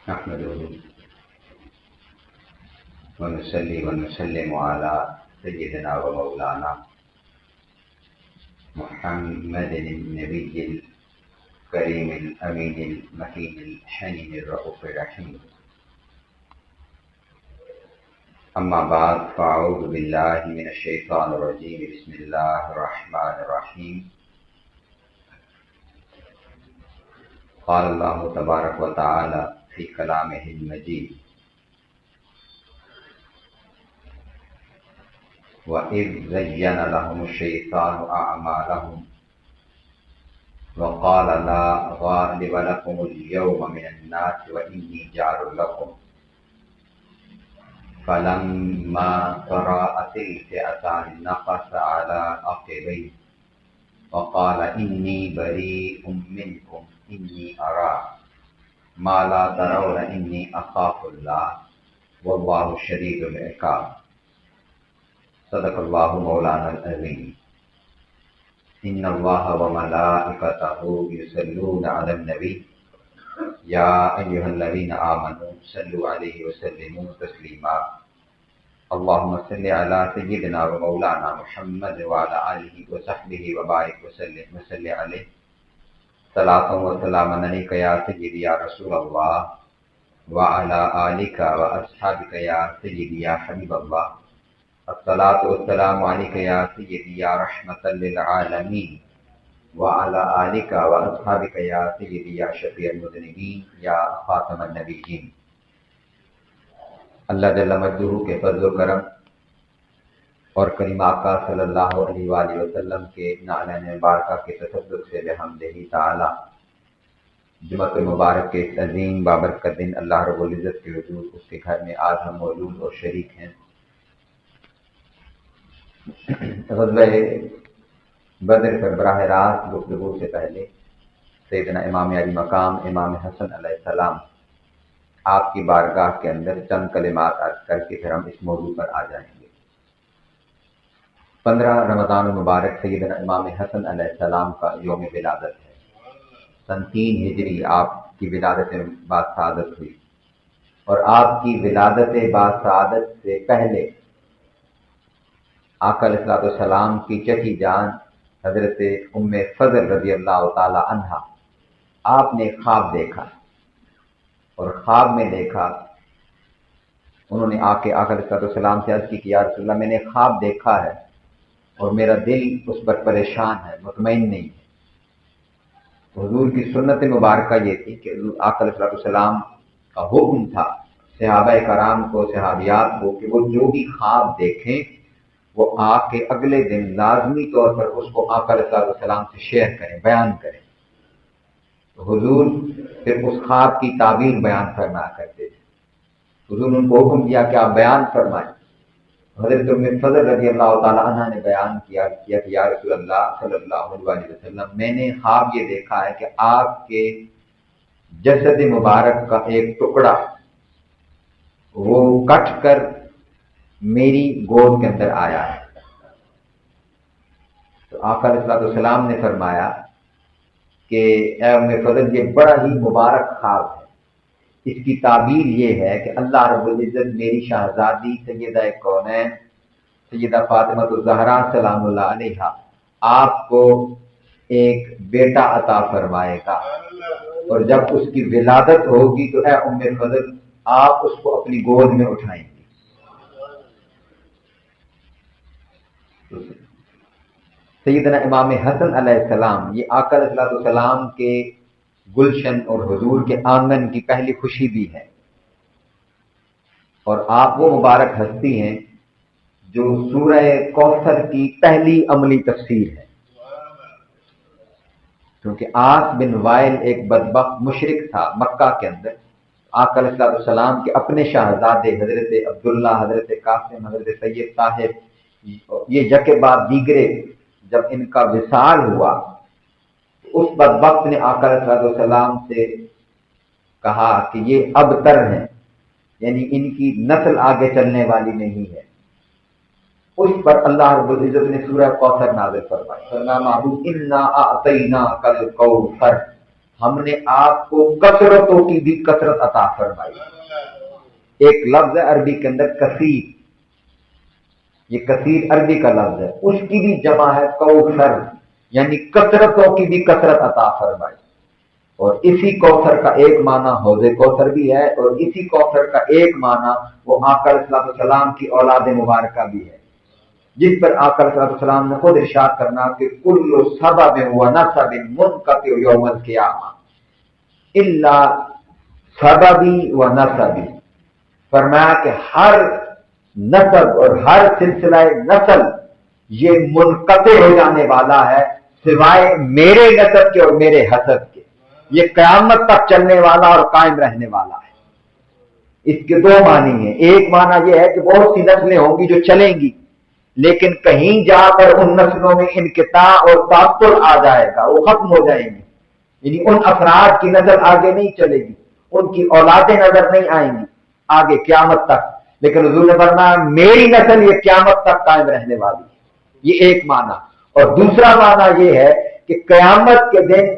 نحمده ونصلي ونسلم على سيدنا ومولانا محمد النبي الكريم الأمين المكين الحنين الرؤوف الرحيم. أما بعد، فأعوذ بالله من الشيطان الرجيم. بسم الله الرحمن الرحيم. قال الله تبارك وتعالى في كلامه المجيد: وَإِذْ زَيَّنَ لَهُمُ الشَّيْطَانُ أَعْمَالَهُمْ وَقَالَ لَا غَالِبَ لَكُمُ الْيَوْمَ مِنَ النَّاسِ وَإِنِّي جَارٌ لَكُمْ فَلَمَّا تَرَاءَتِ الْفِئَتَانِ نَكَصَ عَلَى عَقِبَيْهِ وَقَالَ إِنِّي بَرِيءٌ مِّنكُمْ إِنِّي أَرَىٰ مَا لَا تَرَوْنَ إِنِّي أَخَافُ اللَّهَ وَاللَّهُ شَدِيدُ الْعِقَابِ. صدق اللہ مولانا العظیم. ان اللہ وملائکتہ یصلون علی النبی یا ایھا الذین آمنوا صلوا علیہ وسلموا تسلیما. اللہم صل علی سیدنا ومولانا محمد وعلی آلہ وصحبہ وبارک وسلم وصلی علیہ صلاۃ وسلام علیک یا سیدی یا رسول اللہ وعلی آلک واصحابک یا سیدی یا حبیب اللہ. الصلاۃ والسلام علیک یا سیدی یا رحمۃ للعالمین وعلی آلک واصحابک یا سیدی یا شفیع المذنبین یا خاتم النبیین. اللہ جل مجدہ کے فضل و کرم اور کریم آقا صلی اللہ علیہ وآلہ وسلم کے نعلین مبارکہ کے تصدق سے بحمدہ تعالی جمعۃ مبارک کے اس عظیم بابرکت دن اللہ رب العزت کے حضور اس کے گھر میں آج ہم موجود اور شریک ہیں. غزوہ بدر پر براہ راست گفتگو سے پہلے سیدنا امام علی مقام امام حسن علیہ السلام آپ کی بارگاہ کے اندر چند کلمات عرض کر کے پھر ہم اس موضوع پر آ جائیں گے. 15 رمضان المبارک سیدنا امام حسن علیہ السلام کا یوم ولادت ہے. سن 3 ہجری آپ کی ولادت باسعادت ہوئی اور آپ کی ولادت باسعادت سے پہلے آقا علیہ الصلوۃ والسلام کی چچی جان حضرت ام فضل رضی اللہ تعالی عنہا آپ نے خواب دیکھا اور خواب میں دیکھا انہوں نے آ کے آقا علیہ الصلوۃ والسلام سے عرض کی کہ یا رسول اللہ میں نے خواب دیکھا ہے اور میرا دل اس پر پریشان ہے، مطمئن نہیں ہے. حضور کی سنت مبارکہ یہ تھی کہ آقا علیہ الصلوۃ والسلام کا حکم تھا صحابہ کرام کو، صحابیات کو کہ وہ جو بھی خواب دیکھیں وہ آ کے اگلے دن لازمی طور پر اس کو آقا علیہ السلام سے شیئر کریں، بیان کریں. تو حضور پھر اس خواب کی تعبیر بیان فرمایا کرتے تھے. حضور نے ان کو حکم دیا کہ آپ بیان فرمائیں. حضرت ام فضل رضی اللہ تعالیٰ عنہ نے بیان کیا کہ یا رسول اللہ صلی اللہ علیہ وسلم میں نے خواب یہ دیکھا ہے کہ آپ کے جسد مبارک کا ایک ٹکڑا وہ کٹ کر میری گود کے اندر آیا ہے. تو آقا علیہ السلام نے فرمایا کہ اے ام فضل یہ بڑا ہی مبارک خواب ہے. اس کی تعبیر یہ ہے کہ اللہ رب العزت میری شہزادی سیدہ کونین سیدہ فاطمہ الزہرا سلام اللہ علیہا آپ کو ایک بیٹا عطا فرمائے گا اور جب اس کی ولادت ہوگی تو اے ام فضل آپ اس کو اپنی گود میں اٹھائیں گے. سیدنا امام حسن علیہ السلام یہ آقا علیہ السلام کے گلشن اور حضور کے آنگن کی پہلی خوشی بھی ہے اور آپ وہ مبارک ہستی ہیں جو سورہ کوثر کی پہلی عملی تفسیر ہے. کیونکہ عاص بن وائل ایک بدبخت مشرک تھا مکہ کے اندر. آقا علیہ السلام کے اپنے شہزادے حضرت عبداللہ، حضرت قاسم، حضرت سید طاہر یہ یکے بعد دیگرے جب ان کا وصال ہوا اس بدبخت نے آقا علیہ السلام سے کہا کہ یہ ابتر ہیں، یعنی ان کی نسل آگے چلنے والی نہیں ہے. اس پر اللہ رب العزت نے سورہ کوثر نازل فرمائی. فرمایا انا اعطیناک الکوثر، ہم نے آپ کو کثرتوں کی بھی کثرت عطا فرمائی. ایک لفظ ہے عربی کے اندر کثیر، یہ کثیر عربی کا لفظ ہے، اس کی بھی جمع ہے کوثر، یعنی کثرتوں کی بھی کثرت عطا فرمائی. اور اسی کوثر کا ایک معنی حوض کوثر بھی ہے، اور اسی کوثر کا ایک معنی وہ آقا علیہ السلام کی اولاد مبارکہ بھی ہے، جس پر آقا علیہ السلام نے خود ارشاد کرنا کہ کل سبب و نسب منقطع یوم القیامہ الا سببی و نسبی. فرمایا کہ ہر نسب اور ہر سلسلہ نسل یہ منقطع ہو جانے والا ہے سوائے میرے نسب کے اور میرے حسب کے. یہ قیامت تک چلنے والا اور قائم رہنے والا ہے. اس کے دو معنی ہیں. ایک معنی یہ ہے کہ بہت سی نسلیں ہوں گی جو چلیں گی، لیکن کہیں جا کر ان نسلوں میں انقطاع اور تعطل آ جائے گا، وہ ختم ہو جائیں گی، یعنی ان افراد کی نسل آگے نہیں چلے گی، ان کی اولادیں نظر نہیں آئیں گی آگے قیامت تک. لیکن حضور نے فرمایا میری نسل یہ قیامت تک قائم رہنے والی ہے. یہ ایک معنی. اور دوسرا معنی یہ ہے کہ قیامت کے دن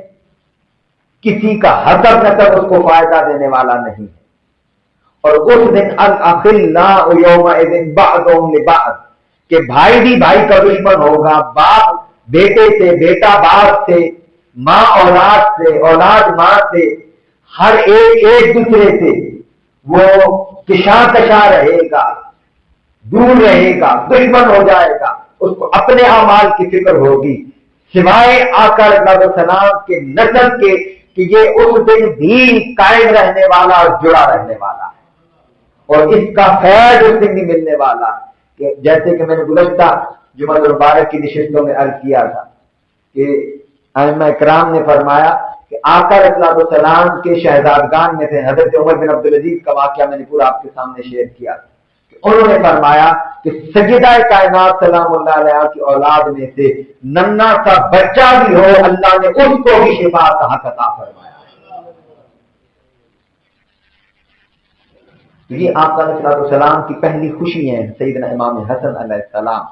کسی کا حسب نسب اس کو فائدہ دینے والا نہیں ہے. اور اس دن الاخلاء یومئذ بعضهم لبعض، کہ بھائی بھی بھائی کا دشمن ہوگا، باپ بیٹے سے، بیٹا باپ سے، ماں اولاد سے، اولاد ماں سے، ہر ایک دوسرے سے وہ کشاں کشاں رہے گا، دور رہے گا، دشمن ہو جائے گا. اس کو اپنے اعمال کی فکر ہوگی سوائے آقا علیہ السلام کے نسل کے کہ یہ اس دن بھی قائم رہنے والا اور جڑا رہنے والا ہے، اور اس کا فیض اس دن بھی ملنے والا ہے. کہ جیسے کہ میں نے گزشتہ جمعہ المبارک کی نشستوں میں عرض کیا تھا کہ ائمہ کرام نے فرمایا کہ آقا علیہ السلام کے شہزادگان میں سے حضرت عمر بن عبدالعزیز کا واقعہ میں نے پورا آپ کے سامنے شیئر کیا تھا کہ انہوں نے فرمایا کہ سیدہ کائنات سلام اللہ علیہ کی اولاد میں سے ننھا سا بچہ بھی ہو اللہ نے اس کو بھی شفا کا حق عطا فرمایا. یہ آقا علیہ السلام کی پہلی خوشی ہیں سیدنا امام حسن علیہ السلام،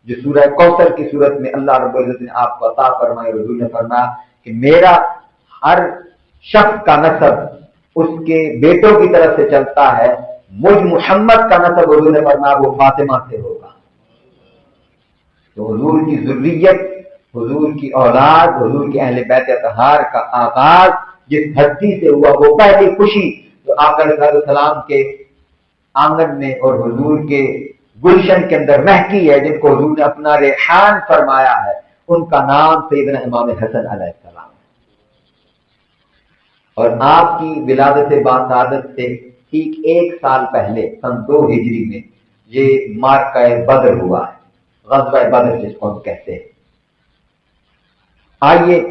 جو سورہ کوثر کی صورت میں اللہ رب العزت نے آپ کو عطا فرمایا. اور حضور نے فرمایا کہ میرا ہر شخص کا نسب اس کے بیٹوں کی طرف سے چلتا ہے، مجھ محمد کا نسب حضور نے فرمایا وہ فاطمہ سے ہوگا. تو حضور کی ذریت، حضور کی اولاد، حضور کے اہل بیت اطہار کا آغاز جس ہستی سے ہوا وہ پہلی خوشی تو آقا علیہ السلام کے آنگن میں اور حضور کے گلشن کے اندر مہکی ہے، جن کو حضور نے اپنا ریحان فرمایا ہے، ان کا نام سیدنا امام حسن علیہ السلام. اور آپ کی ولادت باسعادت سے ٹھیک 1 سال پہلے سن 2 ہجری میں یہ مارکہ بدر ہوا ہے، غزوہ بدر جس کو ہم کہتے ہیں. آئیے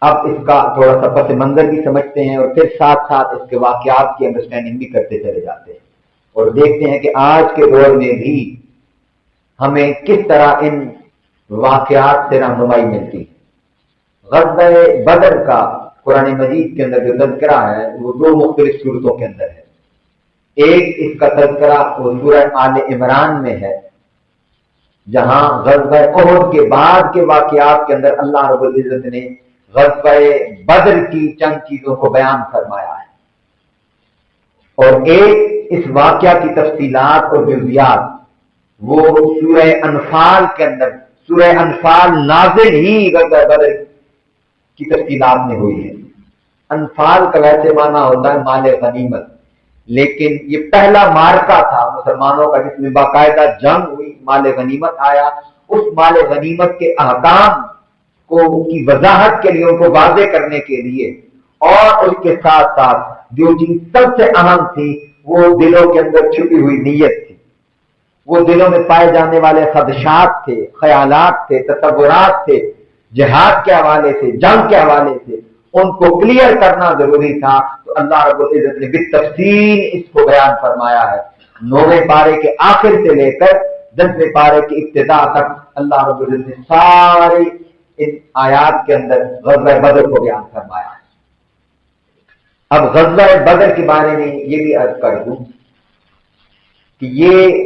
اب اس کا تھوڑا سا پس منظر بھی سمجھتے ہیں اور پھر ساتھ ساتھ اس کے واقعات کی انڈرسٹینڈنگ بھی کرتے چلے جاتے ہیں اور دیکھتے ہیں کہ آج کے دور میں بھی ہمیں کس طرح ان واقعات سے رہنمائی ملتی ہے. غزوہ بدر کا قرآن مجید کے اندر جو تذکرہ ہے وہ 2 مختلف صورتوں کے اندر ہے. ایک اس کا تذکرہ وہ سورہ آل عمران میں ہے، جہاں غزوہ احد کے بعد کے واقعات کے اندر اللہ رب العزت نے غزوہ بدر کی چند چیزوں کو بیان فرمایا ہے. اور ایک اس واقعہ کی تفصیلات اور جزیات وہ سورہ انفال کے اندر، سورہ انفال نازل ہی غزوہ بدر کی تفصیلات میں ہوئی ہے. انفال کا ویسے معنی ہوتا ہے مال غنیمت، لیکن یہ پہلا مارکا تھا مسلمانوں کا جس میں باقاعدہ جنگ ہوئی، مال غنیمت آیا. اس مال غنیمت کے احکام کو کی وضاحت کے لیے، ان کو واضح کرنے کے لیے، اور اس کے ساتھ ساتھ جو چیز سب سے اہم تھی وہ دلوں کے اندر چھپی ہوئی نیت تھی، وہ دلوں میں پائے جانے والے خدشات تھے، خیالات تھے، تصورات تھے، جہاد کے حوالے سے، جنگ کے حوالے سے ان کو کلیئر کرنا ضروری تھا. تو اللہ رب العزت نے بالتفصیل اس کو بیان فرمایا ہے. 9ویں پارے کے آخر سے لے کر 10ویں پارے کی ابتدا تک اللہ رب العزت نے ساری ان آیات کے اندر غزوہ بدر کو بیان فرمایا ہے. اب غزوہ بدر کے بارے میں یہ بھی عرض کر دوں کہ یہ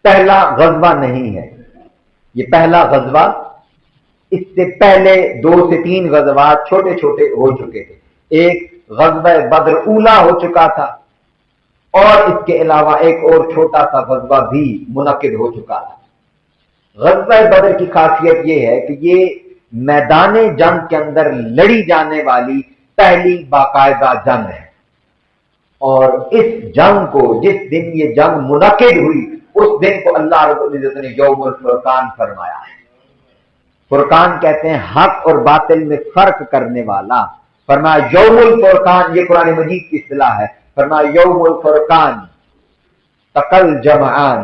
پہلا غزوہ نہیں ہے، یہ پہلا غزوہ اس سے پہلے 2 سے 3 غزوات چھوٹے چھوٹے ہو چکے تھے. ایک غزوہ بدر اولا ہو چکا تھا اور اس کے علاوہ ایک اور چھوٹا سا غزوہ بھی منعقد ہو چکا تھا. غزوہ بدر کی خاصیت یہ ہے کہ یہ میدان جنگ کے اندر لڑی جانے والی پہلی باقاعدہ جنگ ہے، اور اس جنگ کو جس دن یہ جنگ منعقد ہوئی اس دن کو اللہ رب العزت نے یوم الفرقان فرمایا ہے. فرقان کہتے ہیں حق اور باطل میں فرق کرنے والا. فرمایا یوم الفرقان، یہ قرآن مجید کی اصطلاح ہے. فرمایا یوم الفرقان تقل جمعان،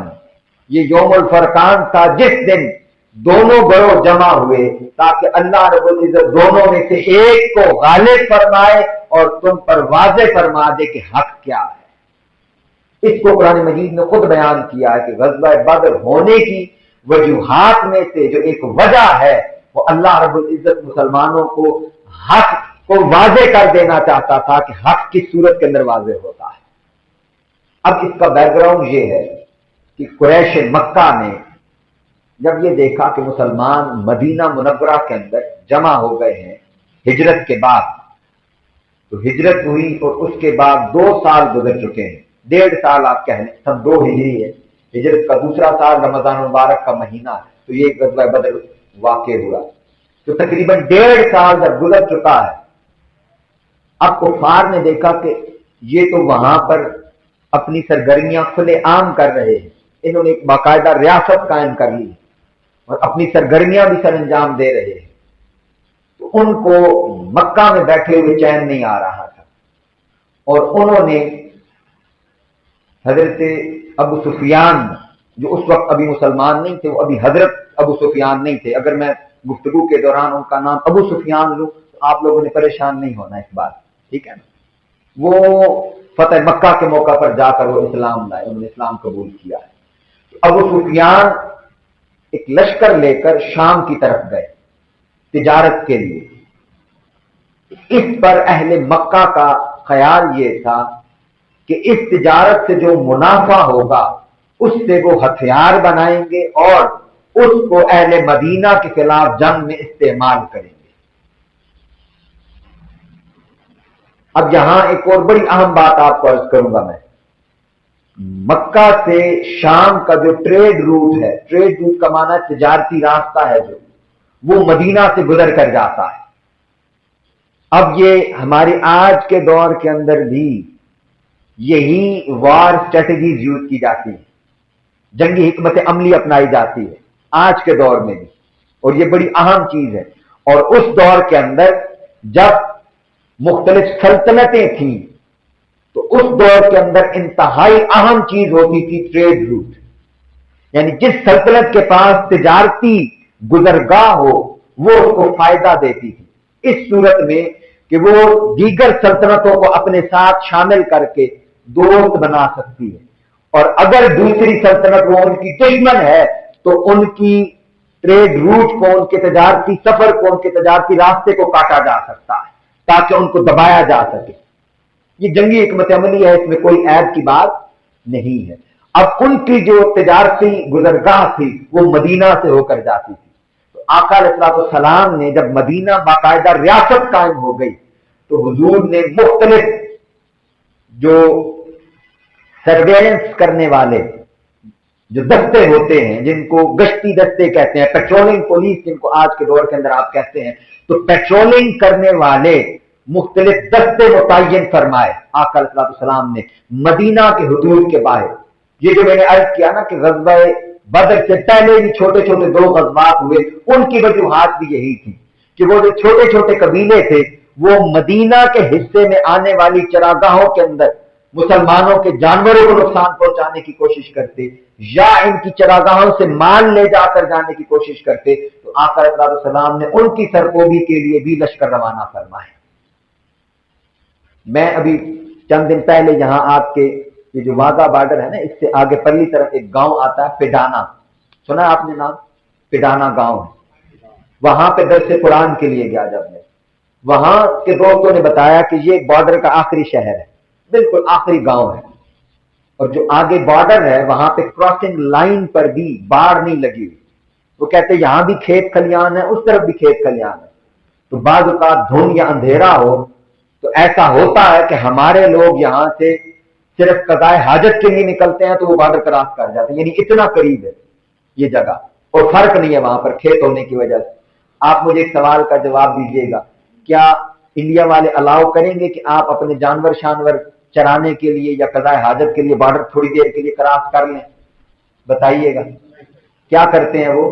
یہ یوم الفرقان تھا جس دن دونوں گروہ جمع ہوئے تاکہ اللہ رب العزت دونوں میں سے ایک کو غالب فرمائے اور تم پر واضح فرما دے کہ حق کیا ہے. اس کو قرآن مجید نے خود بیان کیا ہے کہ غزوہ بدر ہونے کی وجوہات میں سے جو ایک وجہ ہے وہ اللہ رب العزت مسلمانوں کو حق کو واضح کر دینا چاہتا تھا کہ حق کس صورت کے اندر واضح ہوتا ہے. اب اس کا بیک گراؤنڈ یہ ہے کہ قریش مکہ نے جب یہ دیکھا کہ مسلمان مدینہ منورہ کے اندر جمع ہو گئے ہیں ہجرت کے بعد، تو ہجرت ہوئی اور اس کے بعد 2 سال گزر چکے ہیں، 1.5 سال آپ کہہ لیں، سن 2 ہجری ہے، ہجرت کا دوسرا سال رمضان المبارک کا مہینہ ہے، تو یہ غزوہ بدر واقع ہوا. تو تقریباً 1.5 سال جب گزر چکا ہے، اب کفار نے دیکھا کہ یہ تو وہاں پر اپنی سرگرمیاں کھلے عام کر رہے ہیں، انہوں نے ایک باقاعدہ ریاست قائم کر لی اور اپنی سرگرمیاں بھی سر انجام دے رہے ہیں. تو ان کو مکہ میں بیٹھے ہوئے چین نہیں آ رہا تھا، اور انہوں نے حضرت ابو سفیان، جو اس وقت ابھی مسلمان نہیں تھے، وہ ابھی حضرت ابو سفیان نہیں تھے، اگر میں گفتگو کے دوران ان کا نام ابو سفیان لوں تو آپ لوگوں نے پریشان نہیں ہونا اس بات، ٹھیک ہے نا. وہ فتح مکہ کے موقع پر جا کر وہ اسلام لائے، انہوں نے اسلام قبول کیا ہے. ابو سفیان ایک لشکر لے کر شام کی طرف گئے تجارت کے لیے. اس پر اہل مکہ کا خیال یہ تھا کہ اس تجارت سے جو منافع ہوگا اس سے وہ ہتھیار بنائیں گے اور اس کو اہل مدینہ کے خلاف جنگ میں استعمال کریں گے. اب یہاں ایک اور بڑی اہم بات آپ کو عرض کروں گا. میں مکہ سے شام کا جو ٹریڈ روٹ ہے، ٹریڈ روٹ کا معنی تجارتی راستہ ہے جو وہ مدینہ سے گزر کر جاتا ہے. اب یہ ہماری آج کے دور کے اندر بھی یہی وار اسٹریٹجیز یوز کی جاتی ہیں، جنگی حکمت عملی اپنائی جاتی ہے آج کے دور میں بھی، اور یہ بڑی اہم چیز ہے. اور اس دور کے اندر جب مختلف سلطنتیں تھیں تو اس دور کے اندر انتہائی اہم چیز ہوتی تھی ٹریڈ روٹ، یعنی جس سلطنت کے پاس تجارتی گزرگاہ ہو وہ اس کو فائدہ دیتی تھی، اس صورت میں کہ وہ دیگر سلطنتوں کو اپنے ساتھ شامل کر کے دوست بنا سکتی ہے، اور اگر دوسری سلطنت وہ ان کی دشمن ہے تو ان کی ٹریڈ روٹ کو، ان کے تجارتی سفر کو، ان کے تجارتی راستے کو کاٹا جا سکتا ہے تاکہ ان کو دبایا جا سکے. یہ جنگی حکمت عملی ہے، اس میں کوئی عیب کی بات نہیں ہے. اب ان کی جو تجارتی گزرگاہ تھی وہ مدینہ سے ہو کر جاتی تھی. تو آقا علیہ السلام نے جب مدینہ باقاعدہ ریاست قائم ہو گئی تو حضور نے مختلف جو سرویلنس کرنے والے جو دستے ہوتے ہیں، جن کو گشتی دستے کہتے ہیں، پیٹرولنگ پولیس جن کو آج کے دور کے اندر آپ کہتے ہیں، تو پیٹرولنگ کرنے والے مختلف دستے متعین فرمائے آقا علیہ السلام نے مدینہ کے حدود کے باہر. یہ جو میں نے عرض کیا نا کہ غزوہ بدر سے پہلے بھی چھوٹے چھوٹے 2 غزوات ہوئے، ان کی وجوہات بھی یہی تھی کہ وہ جو چھوٹے چھوٹے قبیلے تھے وہ مدینہ کے حصے میں آنے والی چراگاہوں کے اندر مسلمانوں کے جانوروں کو نقصان پہنچانے کی کوشش کرتے یا ان کی چراگاہوں سے مال لے جا کر جانے کی کوشش کرتے. تو آقا علیہ السلام نے ان کی سرکوبی کے لیے بھی لشکر روانہ فرمائے. میں ابھی چند دن پہلے یہاں آپ کے یہ جو واگا بارڈر ہے نا، اس سے آگے پرلی طرف ایک گاؤں آتا ہے پیڈانا، سنا آپ نے نام؟ پیڈانا گاؤں ہے، وہاں پہ درس قرآن کے لیے گیا. جب میں وہاں کے دوستوں نے بتایا کہ یہ بارڈر کا آخری شہر ہے، بالکل آخری گاؤں ہے، اور جو آگے بارڈر ہے وہاں پہ کراسنگ لائن پر بھی باڑ نہیں لگی ہوئی، وہ کہتے ہیں یہاں بھی کھیت کھلیان ہے، اس طرف بھی کھیت کھلیان ہے، تو بعض اوقات دھند یا اندھیرا ہو تو ایسا ہوتا ہے کہ ہمارے لوگ یہاں سے صرف قضائے حاجت کے لیے نکلتے ہیں تو وہ بارڈر کراس کر جاتے ہیں، یعنی اتنا قریب ہے یہ جگہ، اور فرق نہیں ہے وہاں پر کھیت ہونے کی وجہ سے۔ آپ مجھے ایک سوال کا جواب دیجیے گا، کیا انڈیا والے الاؤ کریں گے کہ آپ اپنے جانور شانور چرانے کے لیے یا قضائے حاجت کے لیے بارڈر تھوڑی دیر کے لیے کراس کر لیں؟ بتائیے گا کیا کرتے ہیں؟ وہ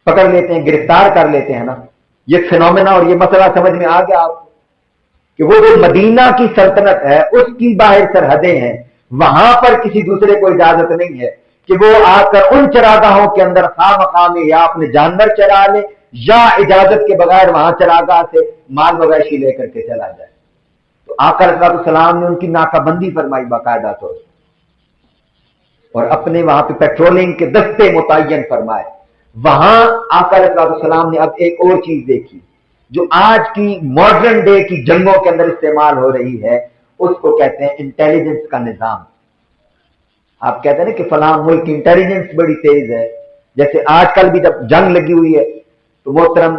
پکڑ لیتے ہیں، گرفتار کر لیتے ہیں نا۔ یہ فینومینا اور یہ مسئلہ سمجھ میں آ گیا آپ کہ وہ جو مدینہ کی سلطنت ہے اس کی باہر سرحدیں ہیں، وہاں پر کسی دوسرے کو اجازت نہیں ہے کہ وہ آ کر ان چراگاہوں کے اندر خواہ مخواہ میں یا اپنے جانور چرا لے یا اجازت کے بغیر وہاں چراگاہ سے مال مویشی لے کر کے چلا جائے۔ تو آقا علیہ السلام نے ان کی ناکہ بندی فرمائی باقاعدہ طور سے، اور اپنے وہاں پہ پیٹرولنگ کے دستے متعین فرمائے۔ وہاں آقا علیہ السلام نے اب ایک اور چیز دیکھی جو آج کی ماڈرن ڈے کی جنگوں کے اندر استعمال ہو رہی ہے، اس کو کہتے ہیں انٹیلیجنس کا نظام۔ آپ کہتے ہیں نا کہ فلاں ملک کی انٹیلیجنس بڑی تیز ہے، جیسے آج کل بھی جب جنگ لگی ہوئی ہے تو محترم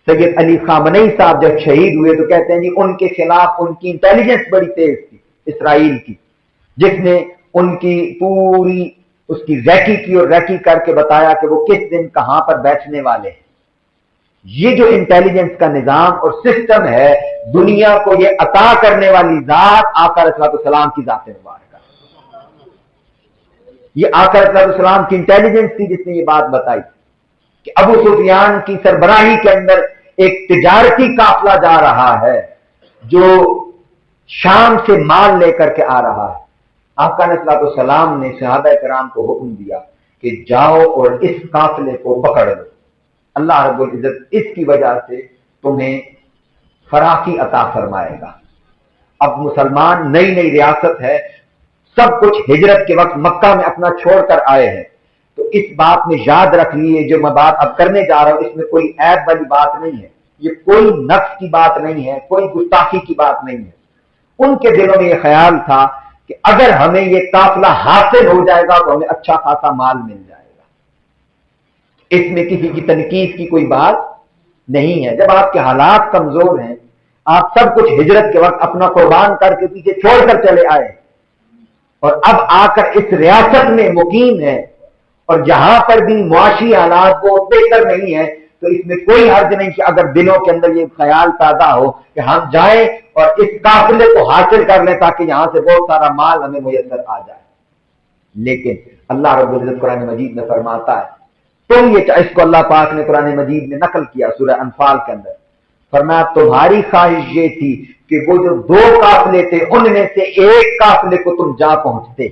سید علی خامنئی صاحب جب شہید ہوئے تو کہتے ہیں جی ان کے خلاف ان کی انٹیلیجنس بڑی تیز تھی اسرائیل کی، جس نے ان کی پوری اس کی ریکی کی اور ریکی کر کے بتایا کہ وہ کس دن کہاں پر بیٹھنے والے ہیں۔ یہ جو انٹیلیجنس کا نظام اور سسٹم ہے، دنیا کو یہ عطا کرنے والی ذات آقا علیہ السلام کی ذات مبارکہ۔ یہ آقا علیہ السلام کی انٹیلیجنس تھی جس نے یہ بات بتائی کہ ابو سفیان کی سربراہی کے اندر ایک تجارتی قافلہ جا رہا ہے جو شام سے مال لے کر کے آ رہا ہے۔ آقا علیہ السلام نے صحابہ کرام کو حکم دیا کہ جاؤ اور اس قافلے کو پکڑ لو، اللہ رب العزت اس کی وجہ سے تمہیں فراخی عطا فرمائے گا۔ اب مسلمان نئی نئی ریاست ہے، سب کچھ ہجرت کے وقت مکہ میں اپنا چھوڑ کر آئے ہیں، تو اس بات میں یاد رکھ لیے جو میں بات اب کرنے جا رہا ہوں اس میں کوئی عیب والی بات نہیں ہے، یہ کوئی نقص کی بات نہیں ہے، کوئی گستاخی کی بات نہیں ہے۔ ان کے دلوں میں یہ خیال تھا کہ اگر ہمیں یہ قافلہ حاصل ہو جائے گا تو ہمیں اچھا خاصا مال مل جائے گا، اس میں کسی کی تنقید کی کوئی بات نہیں ہے۔ جب آپ کے حالات کمزور ہیں، آپ سب کچھ ہجرت کے وقت اپنا قربان کر کے پیچھے چھوڑ کر چلے آئے اور اب آ کر اس ریاست میں مقیم ہے اور جہاں پر بھی معاشی حالات وہ بہتر نہیں ہے، تو اس میں کوئی حرج نہیں کہ اگر دلوں کے اندر یہ خیال پیدا ہو کہ ہم جائیں اور اس قافلے کو حاصل کر لیں تاکہ یہاں سے بہت سارا مال ہمیں میسر آ جائے۔ لیکن اللہ رب العزت قرآن مجید میں فرماتا ہے، اس کو اللہ پاک نے قرآن مجید میں نقل کیا سورہ انفال کے اندر، فرمایا تمہاری خواہش یہ تھی کہ وہ جو دو قافلے تھے ان میں سے ایک قافلے کو تم جا پہنچتے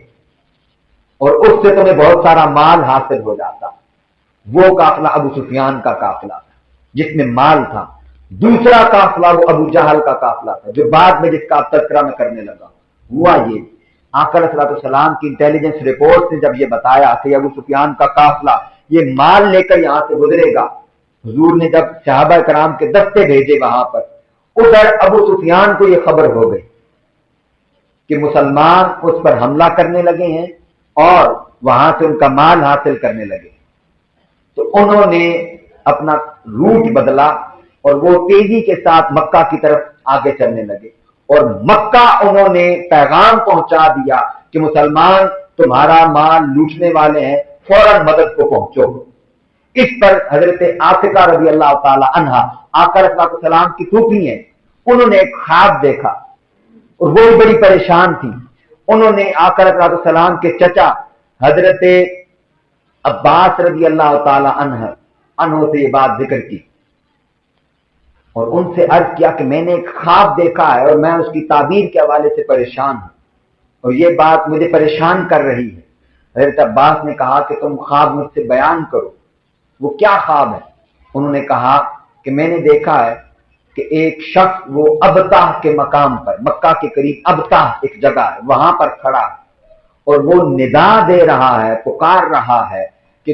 اور اس سے تمہیں بہت سارا مال حاصل ہو جاتا۔ وہ قافلہ ابو سفیان کا قافلہ تھا جس میں مال تھا، دوسرا قافلہ وہ ابو جہل کا قافلہ تھا جو بعد میں جس کا تذکرہ میں کرنے لگا۔ ہوا یہ آقا علیہ السلام کی انٹیلیجنس رپورٹ نے جب یہ بتایا کہ ابو سفیان کا قافلہ یہ مال لے کر یہاں سے گزرے گا، حضور نے جب صحابہ کرام کے دستے بھیجے وہاں پر، ادھر ابو سفیان کو یہ خبر ہو گئی کہ مسلمان اس پر حملہ کرنے لگے ہیں اور وہاں سے ان کا مال حاصل کرنے لگے، تو انہوں نے اپنا روٹ بدلا اور وہ تیزی کے ساتھ مکہ کی طرف آگے چلنے لگے، اور مکہ انہوں نے پیغام پہنچا دیا کہ مسلمان تمہارا مال لوٹنے والے ہیں، فوراً مدد کو پہنچو۔ اس پر حضرت عاتقہ رضی اللہ تعالی عنہا آقا علیہ السلام کی پھوپھی ہیں، انہوں نے ایک خواب دیکھا اور وہ بڑی پریشان تھی۔ انہوں نے آقا علیہ السلام کے چچا حضرت عباس رضی اللہ تعالی عنہ سے یہ بات ذکر کی اور ان سے عرض کیا کہ میں نے ایک خواب دیکھا ہے اور میں اس کی تعبیر کے حوالے سے پریشان ہوں اور یہ بات مجھے پریشان کر رہی ہے۔ حضرت عباس نے کہا کہ تم خواب مجھ سے بیان کرو، وہ کیا خواب ہے؟ انہوں نے کہا کہ میں نے دیکھا ہے کہ ایک شخص وہ ابتاح کے مقام پر، مکہ کے قریب ابتاح ایک جگہ ہے، وہاں پر کھڑا ہے اور وہ ندا دے رہا ہے، پکار رہا ہے کہ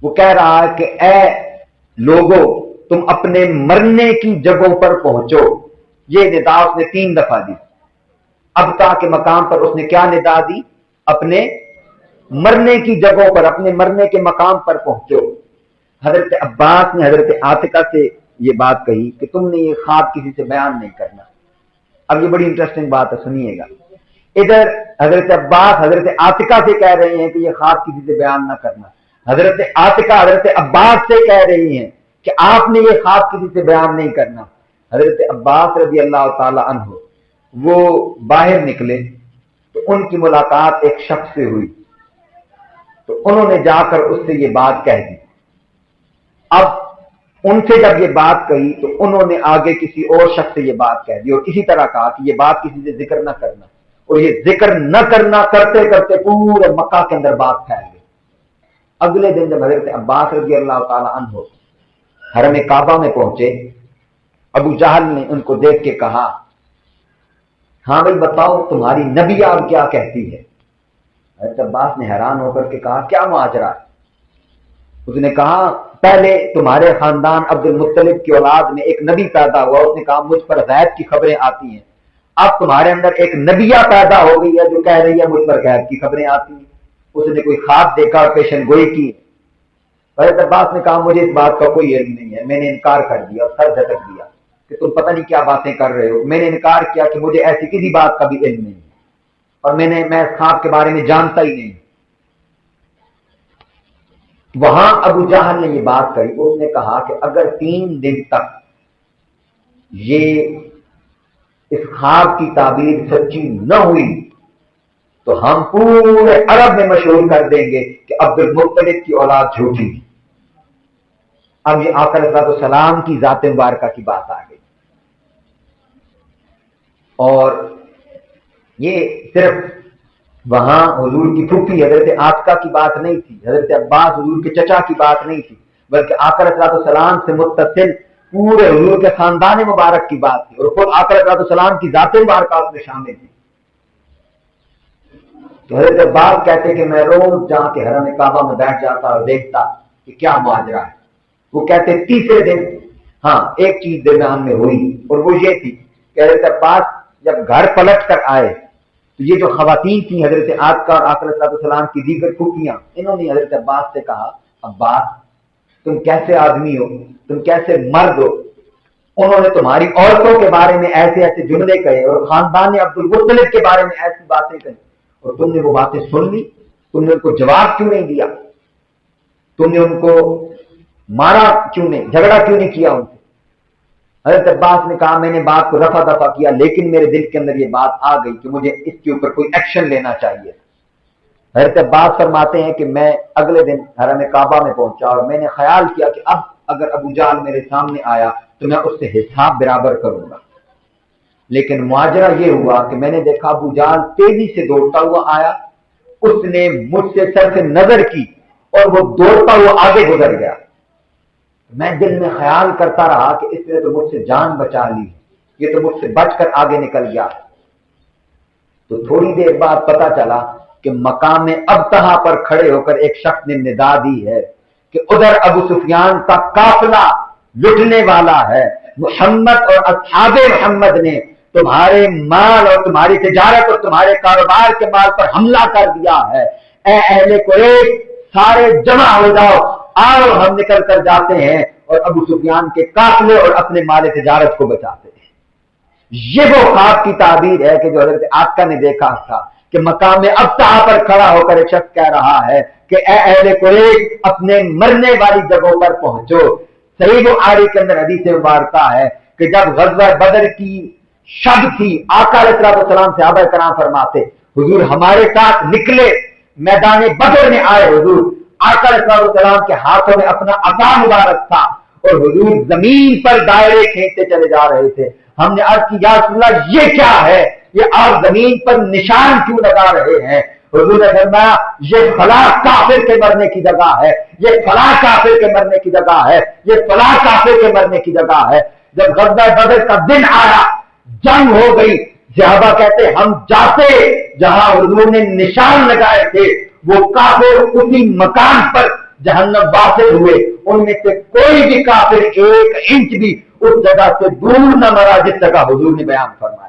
وہ کہہ رہا ہے کہ اے لوگو تم اپنے مرنے کی جگہوں پر پہنچو۔ یہ ندا اس نے 3 دفعہ دی۔ ابتاح کے مقام پر اس نے کیا ندا دی؟ اپنے مرنے کی جگہوں پر, اپنے مرنے کے مقام پر پہنچو. حضرت عباس نے حضرت عاتقہ سے یہ بات کہی کہ تم نے یہ خواب کسی سے بیان نہیں کرنا. اب یہ بڑی انٹرسٹنگ بات ہے, سنیے گا. ادھر حضرت عباس حضرت عاتقہ سے کہہ رہے ہیں کہ یہ خواب کسی سے بیان نہ کرنا. حضرت عاتقہ حضرت عباس سے کہہ رہی ہیں کہ آپ نے یہ خواب کسی سے بیان نہیں کرنا. حضرت عباس رضی اللہ تعالی عنہ وہ باہر نکلے تو ان کی ملاقات ایک شخص سے ہوئی, تو انہوں نے جا کر اس سے یہ بات کہہ دی. اب ان سے جب یہ بات کہی تو انہوں نے آگے کسی اور شخص سے یہ بات کہہ دی اور اسی طرح کہا کہ یہ بات کسی سے ذکر نہ کرنا. اور یہ ذکر نہ کرنا کرتے کرتے پورے مکہ کے اندر بات پھیل گئی. اگلے دن جب حضرت عباس رضی اللہ تعالی عنہ حرم کعبہ میں پہنچے, ابو جہل نے ان کو دیکھ کے کہا, ہاں بھائی بتاؤ تمہاری نبی آپ کیا کہتی ہے. حضرت عباس نے حیران ہو کر کے کہا کیا ماجرا ہے. اس نے کہا پہلے تمہارے خاندان عبد المطلب کی اولاد میں ایک نبی پیدا ہوا, اس نے کہا مجھ پر غیب کی خبریں آتی ہیں. اب تمہارے اندر ایک نبیہ پیدا ہو گئی ہے جو کہہ رہی ہے مجھ پر غیب کی خبریں آتی ہیں. اس نے کوئی خواب دیکھا اور پیشن گوئی کی. حضرت عباس نے کہا مجھے اس بات کا کوئی علم نہیں ہے, میں نے انکار کر دیا اور سر جھٹک دیا کہ تم پتہ نہیں کیا باتیں کر رہے ہو. میں نے انکار کیا کہ مجھے ایسی کسی بات کا بھی علم نہیں ہے اور میں اس خواب کے بارے میں جانتا ہی نہیں. وہاں ابو جہل نے یہ بات کہی, اس نے کہا کہ اگر 3 دن تک یہ اس خواب کی تعبیر سچی نہ ہوئی تو ہم پورے عرب میں مشہور کر دیں گے کہ عبد المطلب کی اولاد جھوٹی. اب یہ آقا علیہ السلام کی ذات مبارکہ کی بات آ گئی. اور یہ صرف وہاں حضور کی پھوپھی حضرت عاتقہ کی بات نہیں تھی, حضرت عباس حضور کے چچا کی بات نہیں تھی, بلکہ آقا علیہ السلام سے متصل پورے حضور کے خاندان مبارک کی بات تھی. اور خود آقا علیہ السلام کی ذات مبارکہ میں شامل تھی. تو حضرت عباس کہتے کہ میں روز جا کے حرم کعبہ میں بیٹھ جاتا اور دیکھتا کہ کیا ماجرا ہے. وہ کہتے تیسرے دن ہاں ایک چیز درمیان میں ہوئی, اور وہ یہ تھی کہ حضرت عباس جب گھر پلٹ کر آئے تو یہ جو خواتین تھیں حضرت عاتقہ اور آقا علیہ السلام کی دیگر پھوپھیاں, انہوں نے حضرت عباس سے کہا عباس تم کیسے آدمی ہو, تم کیسے مرد ہو. انہوں نے تمہاری عورتوں کے بارے میں ایسے ایسے جملے کہے اور خاندان عبد المطلب کے بارے میں ایسی باتیں کہی, اور تم نے وہ باتیں سن لی, تم نے ان کو جواب کیوں نہیں دیا, تم نے ان کو مارا کیوں نہیں, جھگڑا کیوں نہیں کیا ان سے. حضرت عباس نے کہا میں نے بات کو رفع دفع کیا, لیکن میرے دل کے اندر یہ بات آ گئی کہ مجھے اس کے اوپر کوئی ایکشن لینا چاہیے. حضرت عباس فرماتے ہیں کہ میں اگلے دن حرم کعبہ میں پہنچا اور میں نے خیال کیا کہ اب اگر ابو جہل میرے سامنے آیا تو میں اس سے حساب برابر کروں گا. لیکن ماجرا یہ ہوا کہ میں نے دیکھا ابو جہل تیزی سے دوڑتا ہوا آیا, اس نے مجھ سے سر سے نظر کی اور وہ دوڑتا ہوا آگے گزر گیا. میں دل میں خیال کرتا رہا کہ اس نے تو مجھ سے جان بچا لی, یہ تو مجھ سے بچ کر آگے نکل گیا. تو تھوڑی دیر بعد پتا چلا کہ مقام ابتہا پر کھڑے ہو کر ایک شخص نے ندا دی ہے کہ ادھر ابو سفیان کا قافلہ لٹنے والا ہے, محمد اور اصحاب محمد نے تمہارے مال اور تمہاری تجارت اور تمہارے کاروبار کے مال پر حملہ کر دیا ہے. اے اہل قریش سارے جمع ہو جاؤ, آؤ ہم نکل کر جاتے ہیں اور ابو سفیان کے قافلے اور اپنے مال تجارت کو بچاتے ہیں. یہ وہ خواب کی تعبیر ہے کہ جو حضرت عاتقہ نے دیکھا تھا کہ مقام ابتہا پر کھڑا ہو کر ایک شخص کہہ رہا ہے کہ اے اہل قریش اپنے مرنے والی جگہوں پر پہنچو. صحیح بخاری کے اندر حدیث مبارکہ ہے کہ جب غزوہ بدر کی شب تھی, آقا علیہ السلام صحابہ کرام فرماتے حضور ہمارے ساتھ نکلے, میدان بدر میں آئے. حضور آقا علیہ السلام کے ہاتھوں میں اپنا عصا مبارک تھا اور حضور زمین پر دائرے کھینچتے چلے جا رہے تھے. ہم نے عرض کی یا رسول اللہ یہ کیا ہے, یہ آپ زمین پر نشان کیوں لگا رہے ہیں؟ حضور نے فرمایا یہ فلاں کافر کے مرنے کی جگہ ہے, یہ فلاں کافر کے مرنے کی جگہ ہے, یہ فلاں کافر کے مرنے کی جگہ ہے. جب غزوہ بدر کا دن آیا, جنگ ہو گئی, صحابہ کہتے ہم جاتے جہاں حضور نے نشان لگائے تھے, وہ کافر اسی مکان پر جہنم واصل ہوئے. ان میں سے کوئی بھی کافر 1 انچ بھی اس جگہ سے دور نہ مرا جس جگہ حضور نے بیان فرمایا.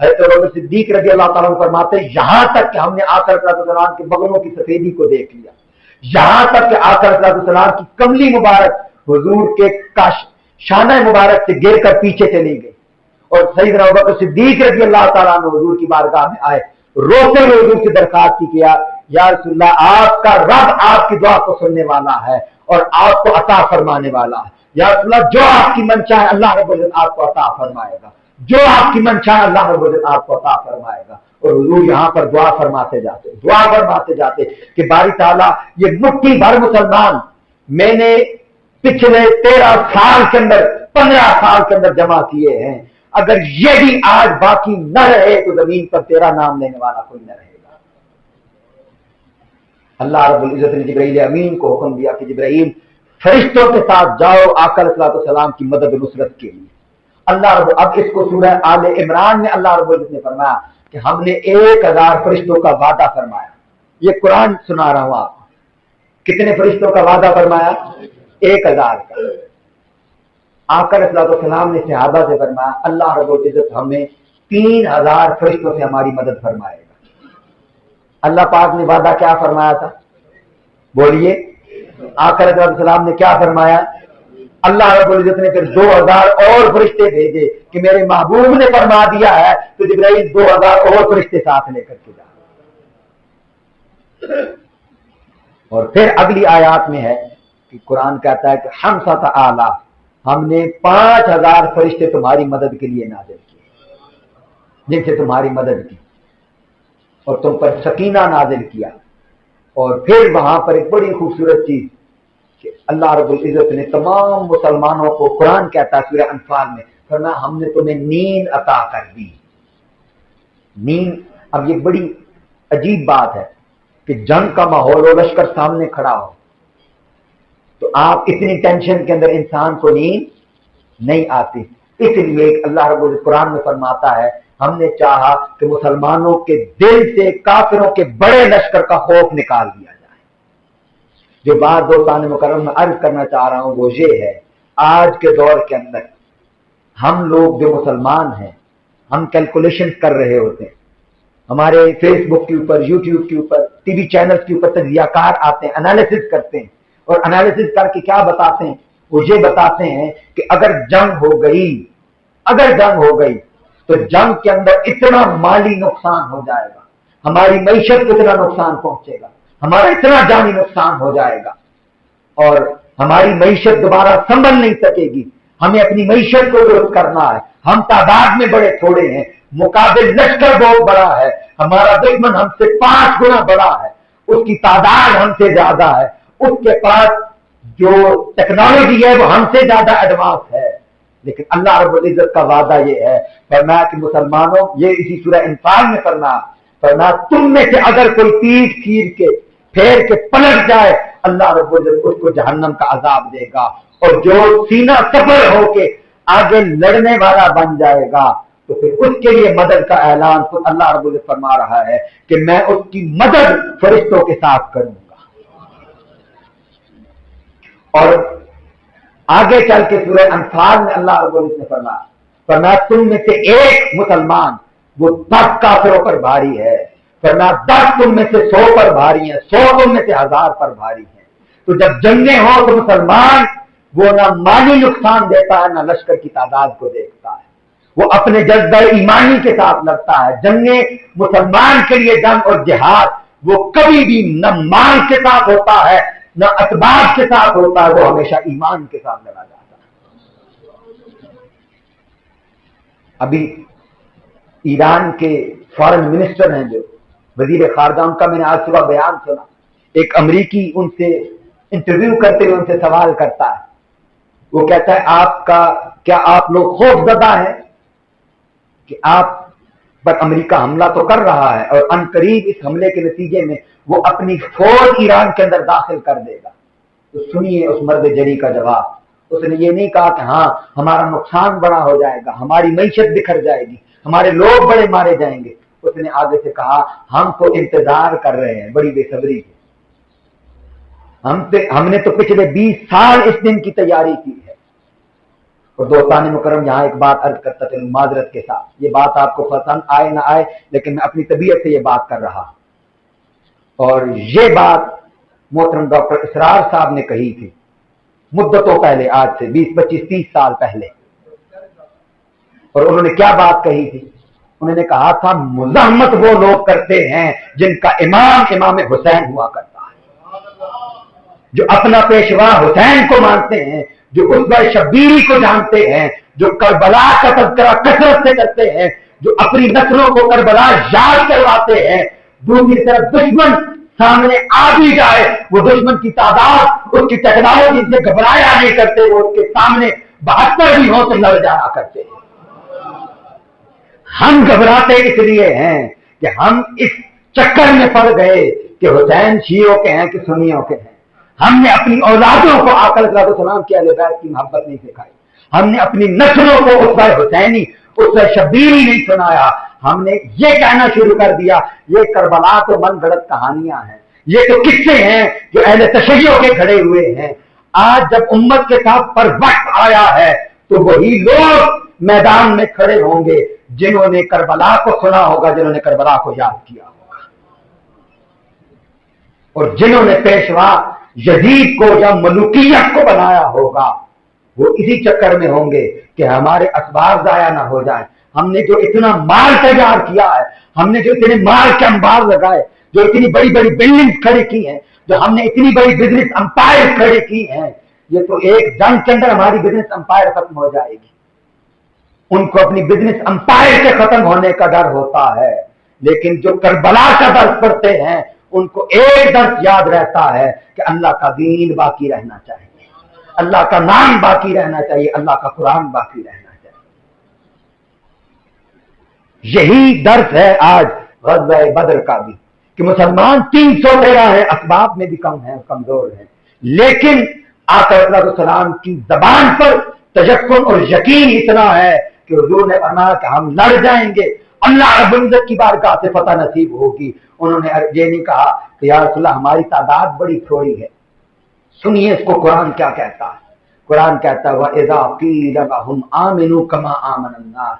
حضرت ابوبکر صدیق رضی اللہ تعالیٰ عنہ فرماتے ہیں یہاں تک کہ ہم نے آقا علیہ الصلوۃ والسلام کے بغلوں کی سفیدی کو دیکھ لیا، یہاں تک کہ آقا علیہ الصلوۃ والسلام کی کملی مبارک حضور کے شانہ مبارک سے گر کر پیچھے چلی گئی، اور سیدنا ابوبکر صدیق رضی اللہ تعالیٰ عنہ حضور کی بارگاہ میں آئے، روتے ہوئے حضور سے درخواست کی کیا یا رسول اللہ آپ کا رب آپ کی دعا کو سننے والا ہے اور آپ کو عطا فرمانے والا ہے، یا رسول اللہ جو آپ کی منشا ہے اللہ رب العزت آپ کو عطا فرمائے گا، جو آپ کی منشا ہے اللہ رب العزت آپ کو عطا فرمائے گا۔ اور حضور یہاں پر دعا فرماتے جاتے کہ باری تعالیٰ یہ مٹھی بھر مسلمان میں نے پچھلے 13 سال کے اندر 15 سال کے اندر جمع کیے ہیں، اگر یہ بھی آج باقی نہ رہے تو زمین پر تیرا نام لینے والا کوئی نہ رہے گا۔ اللہ رب العزت نے جبرائیل امین کو حکم دیا کہ جبرائیل فرشتوں کے ساتھ جاؤ آقا علیہ الصلوۃ والسلام کی مدد و نصرت کے لیے۔ اب اس کو سورہ آل عمران میں اللہ رب العزت نے فرمایا کہ ہم نے 1000 فرشتوں کا وعدہ فرمایا۔ یہ قرآن سنا رہا ہوں آپ کو، کتنے فرشتوں کا وعدہ فرمایا؟ 1000 کا۔ آقا علیہ الصلوۃ والسلام نے صحابہ سے فرمایا اللہ رب العزت ہمیں 3000 فرشتوں سے ہماری مدد فرمائے گا۔ اللہ پاک نے وعدہ کیا فرمایا تھا؟ بولیے۔ آقا علیہ الصلوۃ والسلام نے کیا فرمایا؟ اللہ رب العزت نے پھر 2000 اور فرشتے بھیجے کہ میرے محبوب نے فرما دیا ہے تو جبرائیل 2000 اور فرشتے ساتھ لے کر کے جا۔ اور پھر اگلی آیات میں ہے کہ قرآن کہتا ہے کہ خمسۃ آلاف، ہم نے 5000 فرشتے تمہاری مدد کے لیے نازل کیے جن سے تمہاری مدد کی اور تم پر سکینہ نازل کیا۔ اور پھر وہاں پر ایک بڑی خوبصورت چیز کہ اللہ رب العزت نے تمام مسلمانوں کو، قرآن کہتا ہے سورہ انفال میں، فرمایا ہم نے تمہیں نیند عطا کر دی۔ نیند، اب یہ بڑی عجیب بات ہے کہ جنگ کا ماحول ہو، لشکر سامنے کھڑا ہو تو آپ اتنی ٹینشن کے اندر انسان کو نیند نہیں آتی، اس لیے اللہ رب العزت قرآن میں فرماتا ہے ہم نے چاہا کہ مسلمانوں کے دل سے کافروں کے بڑے لشکر کا خوف نکال دیا جائے۔ جو بات دوستان مکرم میں عرض کرنا چاہ رہا ہوں وہ یہ ہے، آج کے دور کے اندر ہم لوگ جو مسلمان ہیں ہم کیلکولیشن کر رہے ہوتے ہیں، ہمارے فیس بک کے اوپر، یوٹیوب کے اوپر، ٹی وی چینلز کے اوپر تجزیہ کار آتے ہیں، انالیسس کرتے ہیں، اور انالیسس کر کے کیا بتاتے ہیں؟ وہ یہ بتاتے ہیں کہ اگر جنگ ہو گئی تو جنگ کے اندر اتنا مالی نقصان ہو جائے گا، ہماری معیشت کو اتنا نقصان پہنچے گا، ہمارا اتنا جانی نقصان ہو جائے گا اور ہماری معیشت دوبارہ سنبھل نہیں سکے گی۔ ہمیں اپنی معیشت کو درست کرنا ہے، ہم تعداد میں بڑے تھوڑے ہیں، مقابل لشکر بہت بڑا ہے، ہمارا دشمن ہم سے 5 گنا بڑا ہے، اس کی تعداد ہم سے زیادہ ہے، اس کے پاس جو ٹیکنالوجی ہے وہ ہم سے زیادہ ایڈوانس ہے، لیکن اللہ رب العزت کا وعدہ یہ ہے، فرمایا کہ مسلمانوں، یہ اسی سورہ انفال میں فرمایا تم میں سے اگر کوئی پیٹ پھیر کے پلٹ جائے اللہ رب العزت اس کو جہنم کا عذاب دے گا، اور جو سینہ سفر ہو کے آگے لڑنے والا بن جائے گا تو پھر اس کے لیے مدد کا اعلان تو اللہ رب العزت فرما رہا ہے کہ میں اس کی مدد فرشتوں کے ساتھ کروں گا۔ اور آگے چل کے سورہ انفال میں اللہ رب العزت نے فرمایا تم میں سے ایک مسلمان وہ 10 کافروں پر بھاری ہے، فرمایا 10 تم میں سے 100 پر بھاری ہیں، 100 تم میں سے 1000 پر بھاری ہیں۔ تو جب جنگیں ہوں تو مسلمان وہ نہ مالی نقصان دیتا ہے نہ لشکر کی تعداد کو دیکھتا ہے، وہ اپنے جذبہ ایمانی کے ساتھ لڑتا ہے۔ جنگیں مسلمان کے لیے جنگ اور جہاد وہ کبھی بھی نہ مال کے ساتھ ہوتا ہے نہ اسباب کے ساتھ ہوتا ہے، وہ ہمیشہ ایمان کے ساتھ لڑا جاتا ہے۔ ابھی ایران کے فارن منسٹر ہیں جو وزیر خارجہ، ان کا میں نے آج صبح بیان سنا، ایک امریکی ان سے انٹرویو کرتے ہوئے ان سے سوال کرتا ہے، وہ کہتا ہے کیا آپ لوگ خوف زدہ ہیں کہ آپ پر امریکہ حملہ تو کر رہا ہے اور ان قریب اس حملے کے نتیجے میں وہ اپنی فوج ایران کے اندر داخل کر دے گا؟ تو سنیے اس مرد جری کا جواب، اس نے یہ نہیں کہا کہ ہاں ہمارا نقصان بڑا ہو جائے گا، ہماری معیشت بکھر جائے گی، ہمارے لوگ بڑے مارے جائیں گے، اس نے آگے سے کہا ہم تو انتظار کر رہے ہیں بڑی بے صبری سے، ہم نے تو پچھلے 20 سال اس دن کی تیاری کی ہے، اور دوستان مکرم یہاں ایک بات عرض کرتا چلوں معذرت کے ساتھ، یہ بات آپ کو پسند آئے نہ آئے لیکن میں اپنی طبیعت سے یہ بات کر رہا، اور یہ بات محترم ڈاکٹر اسرار صاحب نے کہی تھی مدتوں پہلے، آج سے 20-25-30 سال پہلے، اور انہوں نے کیا بات کہی تھی؟ انہوں نے کہا تھا مزاحمت وہ لوگ کرتے ہیں جن کا امام حسین ہوا کرتا ہے، جو اپنا پیشوا حسین کو مانتے ہیں، جو اسوہ شبیری کو جانتے ہیں، جو کربلا کا تذکرہ کثرت سے کرتے ہیں، جو اپنی نسلوں کو کربلا یاد کرواتے ہیں، دوسری طرف دشمن سامنے آ بھی جائے، وہ دشمن کی تعداد اس کی ٹیکنالوجی سے گھبرایا نہیں کرتے، وہ اس کے سامنے 72 بھی ہو تو لڑ جایا کرتے ہیں۔ ہم گھبراتے اس لیے ہیں کہ ہم اس چکر میں پڑ گئے کہ حسین شیعوں کے ہیں کہ سنیوں کے ہیں۔ ہم نے اپنی اولادوں کو آقا علیہ السلام کی اہل بیت کی محبت نہیں سکھائی، ہم نے اپنی نسلوں کو اسوہ حسینی اسوہ شبیری نہیں سنایا، ہم نے یہ کہنا شروع کر دیا یہ کربلا تو من گھڑت کہانیاں ہیں، یہ تو قصے ہیں جو اہل تشیع کے کھڑے ہوئے ہیں۔ آج جب امت کے ساتھ پر وقت آیا ہے تو وہی لوگ میدان میں کھڑے ہوں گے جنہوں نے کربلا کو سنا ہوگا، جنہوں نے کربلا کو یاد کیا ہوگا، اور جنہوں نے پیشوا یزید کو یا ملوکیت کو بنایا ہوگا وہ اسی چکر میں ہوں گے کہ ہمارے اسباب ضائع نہ ہو جائیں۔ ہم نے جو اتنا مال تیار کیا ہے، ہم نے جو اتنے مال کے انبار لگائے، جو اتنی بڑی بڑی بلڈنگز کھڑی کی ہیں، جو ہم نے اتنی بڑی بزنس امپائر کھڑے کی ہیں، یہ تو ایک جنگ کے اندر ہماری بزنس امپائر ختم ہو جائے گی۔ ان کو اپنی بزنس امپائر کے ختم ہونے کا ڈر ہوتا ہے، لیکن جو کربلا کا درس پڑھتے ہیں ان کو ایک درس یاد رہتا ہے کہ اللہ کا دین باقی رہنا چاہیے، اللہ کا نام باقی رہنا چاہیے، اللہ کا قرآن باقی رہنا چاہیے۔ یہی درس ہے آج غزوہ بدر کا بھی کہ مسلمان 313 ہیں، اسباب میں بھی کم ہیں، کمزور ہیں، لیکن آقا علیہ السلام کی زبان پر تیقن اور یقین اتنا ہے کہ حضور نے فرمایا کہ ہم لڑ جائیں گے، اللہ رب العزت کی بارگاہ سے فتح نصیب ہوگی۔ انہوں نے یہ نہیں کہا کہ یا رسول اللہ ہماری تعداد بڑی تھوڑی ہے، سنیے اس کو قرآن کیا کہتا ہے۔ قرآن کہتا ہے وَإِذَا قِيلَ لَهُمْ آمِنُوا كَمَا آمَنَ النَّاسُ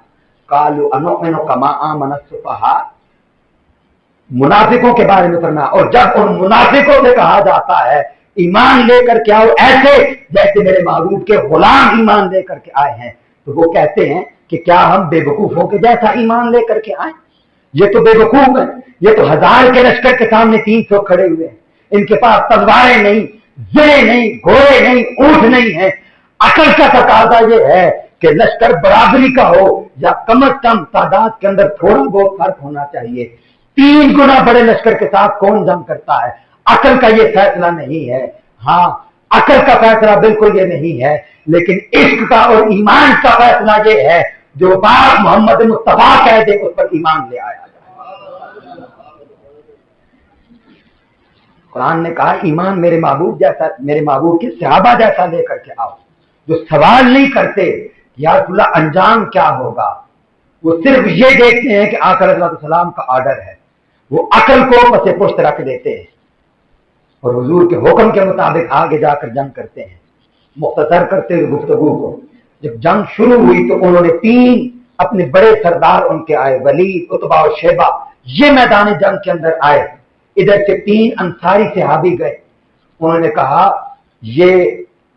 قَالُوا أَنُؤْمِنُ كَمَا آمَنَ السُّفَهَاءُ، منافقوں کے بارے میں فرمایا، اور جب ان منافقوں سے کہا جاتا ہے ایمان لے کر کے آؤ ایسے جیسے میرے محبوب کے غلام ایمان لے کر کے آئے ہیں، تو وہ کہتے ہیں کہ کیا ہم بے وقوفوں کے جیسا ایمان لے کر کے آئیں؟ یہ تو بے وقوف ہیں، یہ تو 1000 کے لشکر کے سامنے 300 کھڑے ہوئے ہیں، ان کے پاس تلواریں نہیں، زرے نہیں، گھوڑے نہیں، اونٹ نہیں ہیں۔ عقل کا تقاضا یہ ہے کہ لشکر برابری کا ہو یا کم از کم تعداد کے اندر تھوڑا بہت فرق ہونا چاہیے۔ 3 گنا بڑے لشکر کے ساتھ کون جنگ کرتا ہے؟ عقل کا یہ فیصلہ نہیں ہے، ہاں عقل کا فیصلہ بالکل یہ نہیں ہے، لیکن عشق کا اور ایمان کا فیصلہ یہ ہے جو پاک محمد مصطفیٰ کہہ دے اس پر ایمان لے آیا جائے۔ قرآن نے کہا ایمان میرے محبوب جیسا، میرے محبوب کے صحابہ جیسا لے کر کے آؤ، جو سوال نہیں کرتے یا رسول اللہ انجام کیا ہوگا، وہ صرف یہ دیکھتے ہیں کہ آقا علیہ السلام کا آرڈر ہے، وہ عقل کو پس پشت رکھ دیتے ہیں اور حضور کے حکم کے مطابق آگے جا کر جنگ کرتے ہیں۔ مختصر کرتے ہوئے گفتگو کو، جب جنگ شروع ہوئی تو انہوں نے 3 اپنے بڑے سردار ان کے آئے، ولید، عتبہ اور شیبہ، یہ میدان جنگ کے اندر آئے۔ ادھر سے 3 انصاری صحابی گئے، انہوں نے کہا یہ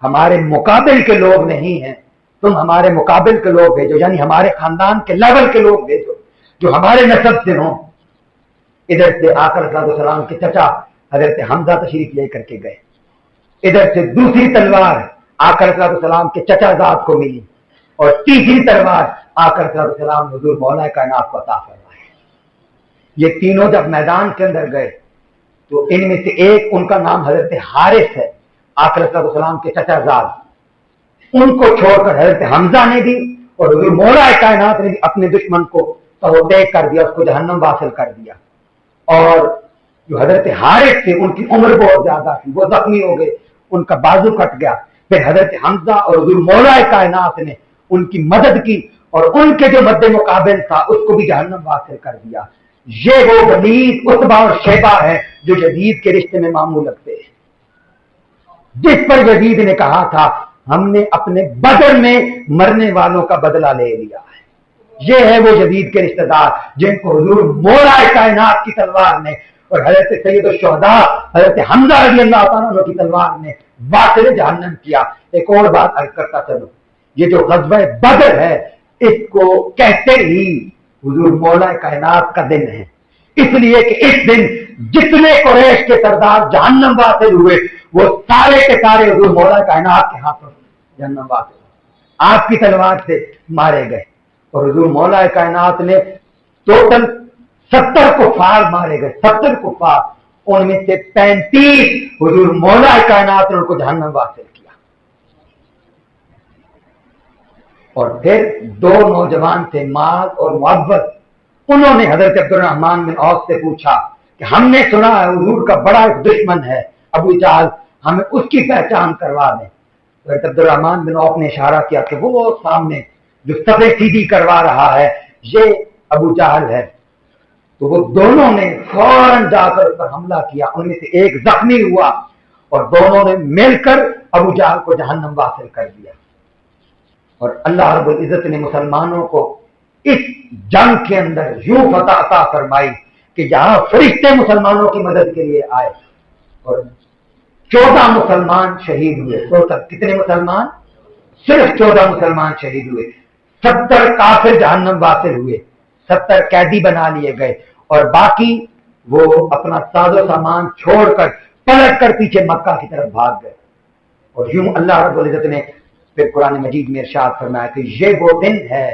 ہمارے مقابل کے لوگ نہیں ہیں، تم ہمارے مقابل کے لوگ بھیجو، یعنی ہمارے خاندان کے لیول کے لوگ بھیجو جو ہمارے نسب سے ہوں۔ ادھر سے آقا علیہ السلام کے چچا حضرت حمزہ تشریف لے کر کے گئے، ادھر سے دوسری تلوار آقا علیہ السلام کے چچا زاد کو ملی، اور تیسری تلوار آقا علیہ السلام حضور مولا کائنات کو عطا فرمائے۔ یہ تینوں جب میدان کے اندر گئے تو ان میں سے ایک ان کا نام حضرت حارث ہے، آقا علیہ السلام کے چچا زاد، ان کو چھوڑ کر حضرت حمزہ نے بھی اور حضور مولا کائنات نے بھی اپنے دشمن کو تہو کر دیا، اس کو جہنم واصل کر دیا۔ اور جو حضرت حارث تھے ان کی عمر بہت زیادہ تھی، وہ زخمی ہو گئے، ان کا بازو کٹ گیا، پھر حضرت حمزہ اور حضور مولا کائنات نے ان کی مدد کی اور ان کے جو مد مقابل تھا اس کو بھی جہنم واصل کر دیا۔ یہ وہ ولید، عتبہ اور شیبہ ہے جو یزید کے رشتے میں ماموں لگتے ہیں، جس پر یزید نے کہا تھا ہم نے اپنے بدر میں مرنے والوں کا بدلہ لے لیا ہے۔ یہ ہے وہ یزید کے رشتہ دار جن کو حضور مولا کائنات کی تلوار نے اور حضرت سید الشہداء حضرت حمزہ رضی اللہ تعالیٰ عنہ کی تلوار نے واصل جہنم کیا۔ ایک اور بات عرض کرتا چلو، یہ جو غزوہ بدر ہے اس کو کہتے ہی حضور مولا کائنات کا دن ہے، اس لیے کہ اس دن جتنے قریش کے سردار جہنم واصل ہوئے وہ سارے کے سارے حضور مولا کائنات کے ہاتھوں جہنم واصل، آپ کی تلوار سے مارے گئے۔ اور حضور مولا کائنات نے ٹوٹل 70 کفار مارے گئے، 70 کفار، ان میں سے 35 حضور مولا کائنات نے ان کو جہنم واصل کیا۔ اور پھر 2 نوجوان تھے معاذ اور معوذ، انہوں نے حضرت عبد الرحمن بن عوف سے پوچھا کہ ہم نے سنا ہے حضور کا بڑا ایک دشمن ہے ابو جہل، ہمیں اس کی پہچان کروا دیں۔ حضرت عبد الرحمن بن عوف نے اشارہ کیا کہ وہ سامنے جو صفے سیدھی کروا رہا ہے یہ ابو جہل ہے۔ تو وہ دونوں نے فوراً جا کر اس پر حملہ کیا، ان میں سے ایک زخمی ہوا اور دونوں نے مل کر ابو جہل کو جہنم واصل کر دیا۔ اور اللہ رب العزت نے مسلمانوں کو اس جنگ کے اندر یوں فتح عطا فرمائی کہ جہاں فرشتے مسلمانوں کی مدد کے لیے آئے اور 14 مسلمان شہید ہوئے۔ ٹوٹل کتنے مسلمان؟ صرف 14 مسلمان شہید ہوئے، 70 کافر جہنم واصل ہوئے، 70 قیدی بنا لیے گئے اور باقی وہ اپنا ساز و سامان چھوڑ کر پلٹ کر پیچھے مکہ کی طرف بھاگ گئے۔ اور یوں اللہ رب العزت نے پھر قرآن مجید میں ارشاد فرمایا کہ یہ وہ دن ہے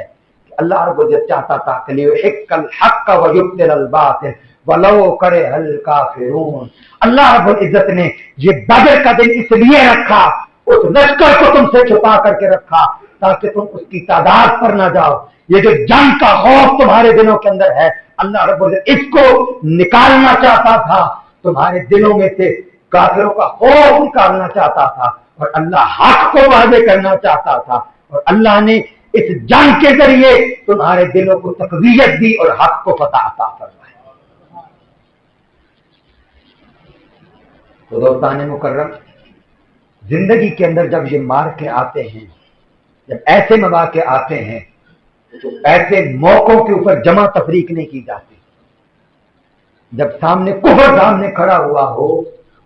کہ اللہ رب العزت چاہتا تھا کہ لیحق الحق ویبطل الباطل ولو کرہ الکافرون۔ اللہ رب العزت نے یہ بدر کا دن اس لیے رکھا، اس لشکر کو تم سے چھپا کر کے رکھا تاکہ تم اس کی تعداد پر نہ جاؤ۔ یہ جو جنگ کا خوف تمہارے دلوں کے اندر ہے اللہ رب العزت اس کو نکالنا چاہتا تھا، تمہارے دلوں میں سے کافروں کا خوف نکالنا چاہتا تھا اور اللہ حق کو واضح کرنا چاہتا تھا، اور اللہ نے اس جنگ کے ذریعے تمہارے دلوں کو تقویت دی اور حق کو فتح عطا فرمایا۔ تو دوستان مکرم، زندگی کے اندر جب یہ مارکے آتے ہیں، جب ایسے مواقع آتے ہیں تو ایسے موقعوں کے اوپر جمع تفریق نہیں کی جاتی۔ جب سامنے کفر سامنے کھڑا ہوا ہو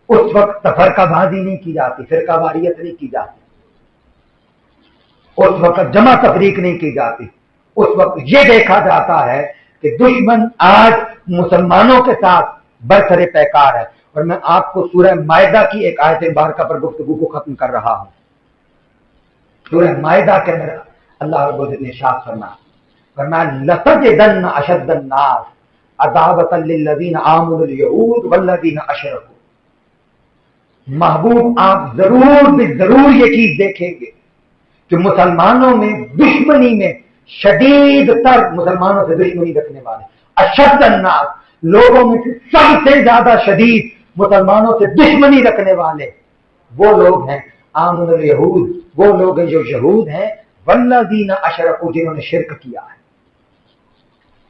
اس وقت تفرقہ بازی نہیں کی جاتی، فرقہ واریت نہیں کی جاتی، اس وقت جمع تفریق نہیں کی جاتی۔ اس وقت یہ دیکھا جاتا ہے کہ دشمن آج مسلمانوں کے ساتھ برسر پیکار ہے۔ اور میں آپ کو سورہ مائدہ کی ایک آیت مبارکہ پر گفتگو کو ختم کر رہا ہوں۔ سورہ مائدہ کے اندر اللہ رب العزت نے ارشاد فرمایا لَتَجِدَنَّ أَشَدَّ النَّاسِ عَدَاوَةً لِلَّذِينَ آمَنُوا الْيَهُودُ وَالَّذِينَ أَشْرَكُوا۔ محبوب آپ ضرور یہ چیز دیکھیں گے کہ مسلمانوں میں دشمنی میں شدید تر مسلمانوں سے دشمنی رکھنے والے، اشد الناس، لوگوں میں سے سب سے زیادہ شدید مسلمانوں سے دشمنی رکھنے والے وہ لوگ ہیں آمن الیہود، وہ لوگ ہیں جو یہود ہیں، والذین اشرکوا، جنہوں نے شرک کیا ہے۔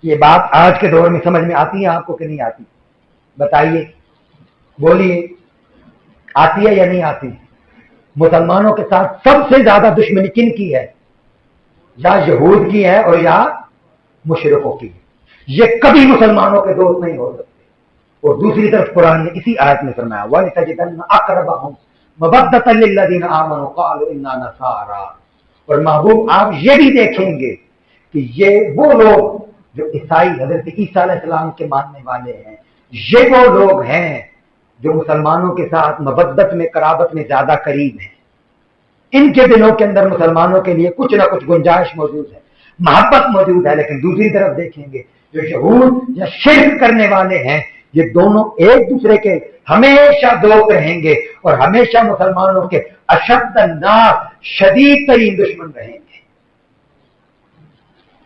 یہ بات آج کے دور میں سمجھ میں آتی ہے آپ کو کہ نہیں آتی؟ بتائیے، بولیے، آتی ہے یا نہیں آتی؟ مسلمانوں کے ساتھ سب سے زیادہ دشمنی کن کی ہے؟ یا یہود کی ہے اور یا مشرکوں کی ہے۔ یہ کبھی مسلمانوں کے دوست نہیں ہو سکتے۔ اور دوسری طرف قرآن نے اسی آیت میں فرمایا وَلِتَجِدَنَّ أَقْرَبَهُمْ مَوَدَّةً لِلَّذِينَ آمَنُوا قَالُوا إِنَّا نَصَارَىٰ۔ اور محبوب آپ یہ بھی دیکھیں گے کہ یہ وہ لوگ جو عیسائی حضرت عیسیٰ علیہ السلام کے ماننے والے ہیں، یہ وہ لوگ ہیں جو مسلمانوں کے ساتھ مودت میں، قرابت میں زیادہ قریب ہیں۔ ان کے دلوں کے اندر مسلمانوں کے لیے کچھ نہ کچھ گنجائش موجود ہے، محبت موجود ہے، لیکن دوسری طرف دیکھیں گے جو یہود یا شرک کرنے والے ہیں، یہ دونوں ایک دوسرے کے ہمیشہ دوست رہیں گے اور ہمیشہ مسلمانوں کے اشد الناس، شدید ترین دشمن رہیں گے۔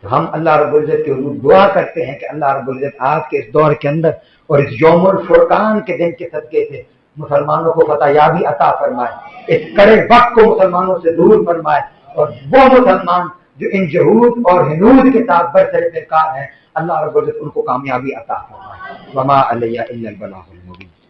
تو ہم اللہ رب العزت کے حضور دعا کرتے ہیں کہ اللہ رب العزت آج کے اس دور کے اندر اور اس یوم الفرقان کے دن کے صدقے سے مسلمانوں کو فتح یابی عطا فرمائے، اس کڑے وقت کو مسلمانوں سے دور فرمائے، اور وہ مسلمان جو ان یہود اور ہنود کے ساتھ برسر پیکار ہیں اللہ رب العزت ان کو کامیابی عطا فرمائے۔ وما علیہ الا البلاغ المبین۔